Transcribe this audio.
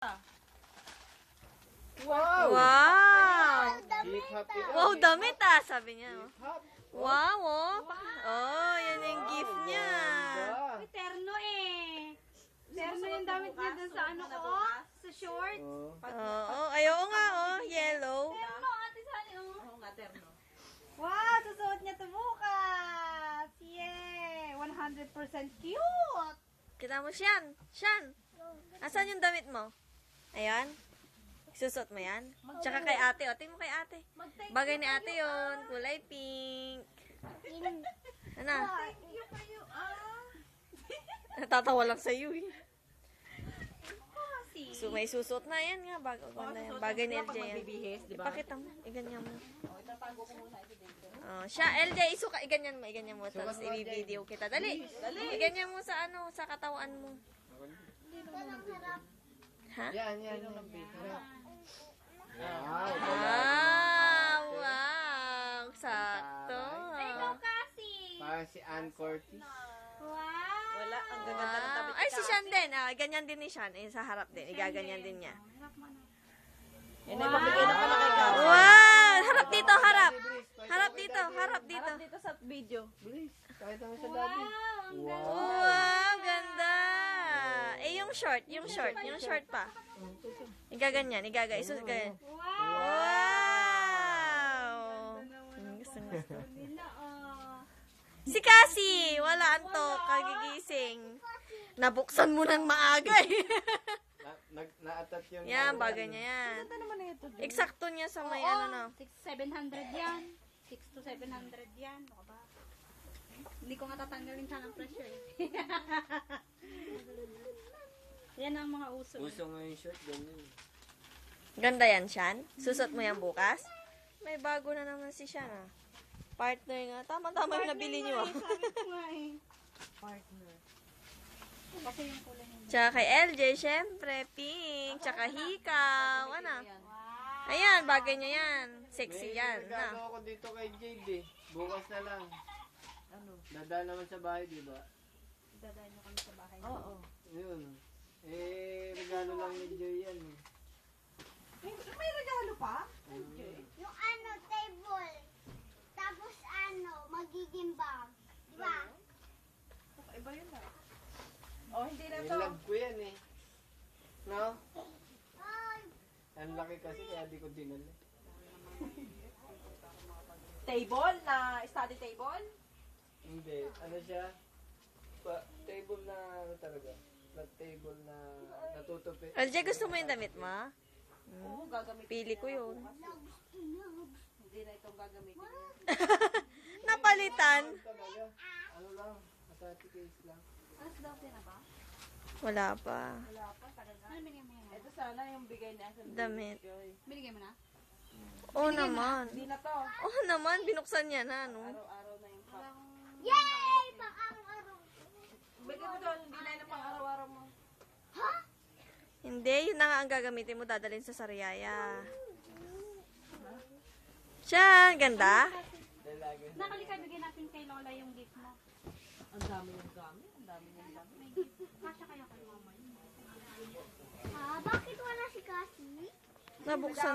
Wow! Wow! Hip-hop, hip-hop. Wow, damit ah, sabi niya. Hip-hop. Wow, oh. Oh, yan yung gift niya. Ganda. Terno eh. Terno yung damit niya dun sa ano ko, sa short. Oh. Oo, ayaw nga, oh. Yellow. Terno, ate Sally, oh. Oo nga, terno. Wow, susuot niya to bukas. Yay! 100% cute. Kita mo, Shan. Shan. Asan yung damit mo? Ayan. Susot mo yan? Tsaka kay ate, o. Tingin mo kay ate. Bagay ni ate yon, kulay pink. Ano? Natatawa lang sa'yo eh. So, may susot na yan nga. Bagay ni LJ yan. Magbibihis, di ba? Ipakita mo. Iganyan mo. Oh, itatago ko muna ito dito. Siya, LJ, isuka. Iganyan mo. Iganyan mo. Tapos i-video kita. Dali. Iganyan mo sa ano, sa katawan mo. Ha? Yan, yan. Wow. Ah, wow. Sakto. Ikaw kasi. Parang si Ann Curtis. Wow. Wala, ang gaganda ng tabi. Ay, si Shan din. Ganyan din ni Shan. Sa harap din. Igaganyan din niya. Yan ay pabigay na pala kay Garo. Wow! Harap dito, harap. Harap dito, harap dito. Harap dito sa video. Bilis. Kahit naman sa daddy. Wow. Wow, ganda. Eh, yung short pa. Igaganyan, isus ganyan. Wow! Gusto. Si Cassie, wala antok, kagigising. Nabuksan mo ng maaga eh. Na-atat yung... Yan, bagay niya yan. Eksakto niya sa may ano na. 700 yan. 6 to 700 yan. Baka ba? Hindi ko nga tatanggalin siya ng presyo eh. Yan ang mga uso. Uso nga yung shirt, ganyan. Ganda yan, Shan. Susot mo yan bukas. May bago na naman si Shan ah. Partner nga. Tama-tama yung nabili niyo ah. Sabi ko nga eh. Partner. Kasi yung kulay niya. Tsaka kay LJ, syempre, pink. Tsaka hikaw. Ano? Ayan, bagay niya yan. Sexy yan. May regalo ako dito kay Jade eh. Bukas na lang. Ano? Dadaan naman sa bahay, di ba? Dadaan niyo kami sa bahay. Oo. Yun. Eh, regalo lang ni Joy yan eh. May regalo pa? Yung ano, table. Tapos ano, magiging bag. Diba? Iba yun na. Oh, hindi na Yung to. love ko yan eh. No? Ay, Ang laki kasi kaya di ko dinala. Table na, study table? Hindi. Ano siya? Table na ano talaga. Flat table na natutupi. LJ, gusto mo yung damit mo? Oo, gagamitin. Pili ko yun. Hindi na itong gagamitin. Napalitan. Talaga. Ano lang? Atati case lang. Alas 12 na ba? Wala pa. Wala pa, talaga. Ano binigay mo yan? Ito sana yung bigay ni Asan. Damit. Binigay mo na? Oo naman. Hindi na to. Oo naman, binuksan niya na, no? Araw-araw na yung pop. yay! Pang-araw-araw. Bigay mo doon, hindi na yun ang pang-araw-araw mo. Hindi, yun na nga ang gagamitin mo, dadalhin sa Sariaya. Siya, ganda. Dalaga. Nakalika, bigyan natin kay Lola yung gift mo. Ang dami yung gamit, ang dami yung gamit. May gift. Kasya kaya kay Mama. Ah, bakit wala si Cassie? Nabuksan